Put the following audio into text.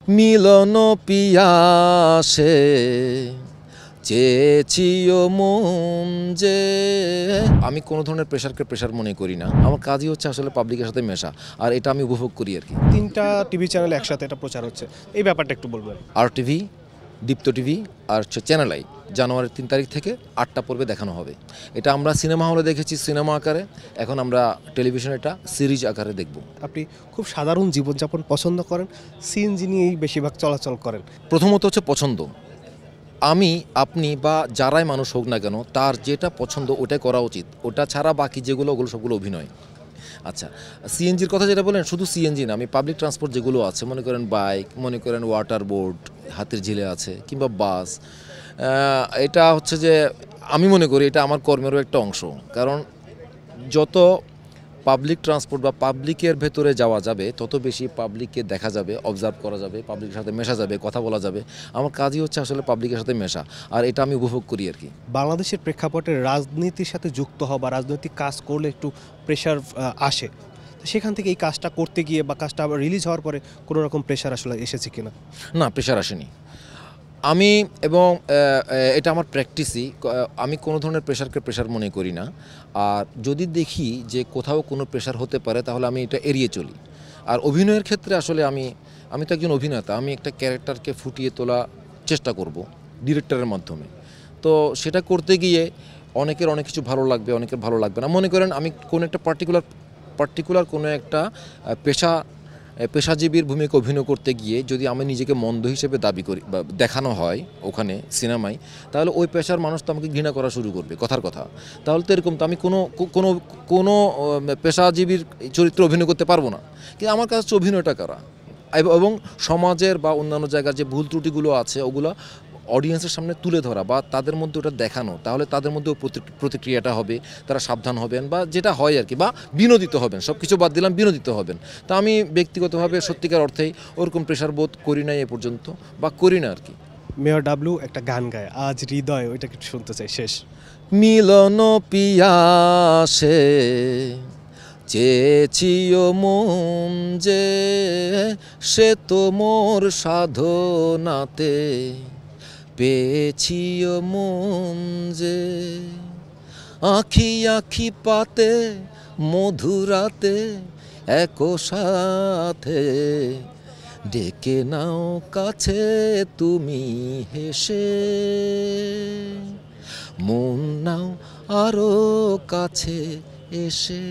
মিলন পিয়াসে চেয়েছিও মন যে। আমি কোনো ধরনের প্রেশারকে প্রেশার মনে করি না। আমার কাজই হচ্ছে আসলে পাবলিকের সাথে মেশা, আর এটা আমি উপভোগ করি আর কি। ৩টা টিভি চ্যানেলে একসাথে এটা প্রচার হচ্ছে, এই ব্যাপারটা একটু বলবেন। আর টিভি, দীপ্ত টিভি আর হচ্ছে চ্যানেল আই জানুয়ারির ৩ তারিখ থেকে ৮টা পর্বে দেখানো হবে। এটা আমরা সিনেমা হলে দেখেছি সিনেমা আকারে, এখন আমরা টেলিভিশনে এটা সিরিজ আকারে দেখব। আপনি খুব সাধারণ জীবনযাপন পছন্দ করেন, সিএনজি নিয়েই বেশিরভাগ চলাচল করেন। প্রথমত হচ্ছে পছন্দ। আমি, আপনি বা যারাই মানুষ হোক না কেন, তার যেটা পছন্দ ওটাই করা উচিত। ওটা ছাড়া বাকি যেগুলো ওগুলো সবগুলো অভিনয়। আচ্ছা, সিএনজির কথা যেটা বলেন, শুধু সিএনজি না, আমি পাবলিক ট্রান্সপোর্ট যেগুলো আছে, মনে করেন বাইক, মনে করেন ওয়াটার বোর্ড, হাতের ঝিলে আছে, কিংবা বাস, এটা হচ্ছে যে আমি মনে করি এটা আমার কর্মেরও একটা অংশ। কারণ যত পাবলিক ট্রান্সপোর্ট বা পাবলিকের ভেতরে যাওয়া যাবে, তত বেশি পাবলিককে দেখা যাবে, অবজার্ভ করা যাবে, পাবলিকের সাথে মেশা যাবে, কথা বলা যাবে। আমার কাজই হচ্ছে আসলে পাবলিকের সাথে মেশা, আর এটা আমি উপভোগ করি আর কি। বাংলাদেশের প্রেক্ষাপটে রাজনীতির সাথে যুক্ত হওয়া বা রাজনৈতিক কাজ করলে একটু প্রেশার আসে, তো সেখান থেকে এই কাজটা করতে গিয়ে বা কাজটা আবার রিলিজ হওয়ার পরে কোনো রকম প্রেশার আসলে এসেছে কিনা? না, প্রেশার আসেনি। আমি এবং এটা আমার প্র্যাকটিসই। আমি কোনো ধরনের প্রেশারকে প্রেশার মনে করি না। আর যদি দেখি যে কোথাও কোনো প্রেশার হতে পারে, তাহলে আমি এটা এড়িয়ে চলি। আর অভিনয়ের ক্ষেত্রে আসলে আমি তো একজন অভিনেতা। আমি একটা ক্যারেক্টারকে ফুটিয়ে তোলা চেষ্টা করব ডিরেক্টরের মাধ্যমে। তো সেটা করতে গিয়ে অনেকের অনেক কিছু ভালো লাগবে, অনেকের ভালো লাগবে না। মনে করেন আমি কোনো একটা পার্টিকুলার কোনো একটা পেশাজীবীর ভূমিকা অভিনয় করতে গিয়ে যদি আমি নিজেকে মন্দ হিসেবে দাবি করি বা দেখানো হয় ওখানে সিনেমায়, তাহলে ওই পেশার মানুষ তো আমাকে ঘৃণা করা শুরু করবে, কথার কথা। তাহলে তো এরকম তো আমি কোনো কোনো পেশাজীবীর চরিত্রে অভিনয় করতে পারবো না। কিন্তু আমার কাছে হচ্ছে অভিনয়টা করা, এবং সমাজের বা অন্যান্য জায়গার যে ভুল ত্রুটিগুলো আছে ওগুলো অডিয়েন্সের সামনে তুলে ধরা বা তাদের মধ্যে ওটা দেখানো। তাহলে তাদের মধ্যেও প্রতিক্রিয়াটা হবে, তারা সাবধান হবেন বা যেটা হয় আর কি, বা বিনোদিত হবেন। সব কিছু বাদ দিলাম, বিনোদিত হবেন। তা আমি ব্যক্তিগতভাবে সত্যিকার অর্থেই ওরকম প্রেশার বোধ করি নাই এ পর্যন্ত, বা করি না আর কি। মেয়র ডাবলু একটা গান গায়, আজ হৃদয়, ওইটা কিছু শুনতে চাই শেষ। মিলন পিয়াসে চেয়েছিও মন যে, সে তো মোর সাধনাতে পেয়েছিও মন যে। আখি আখি পাতে মধুরাতে একো সাথে ডেকে নাও কাছে তুমি হেসে, মন নাও আরো কাছে এসে।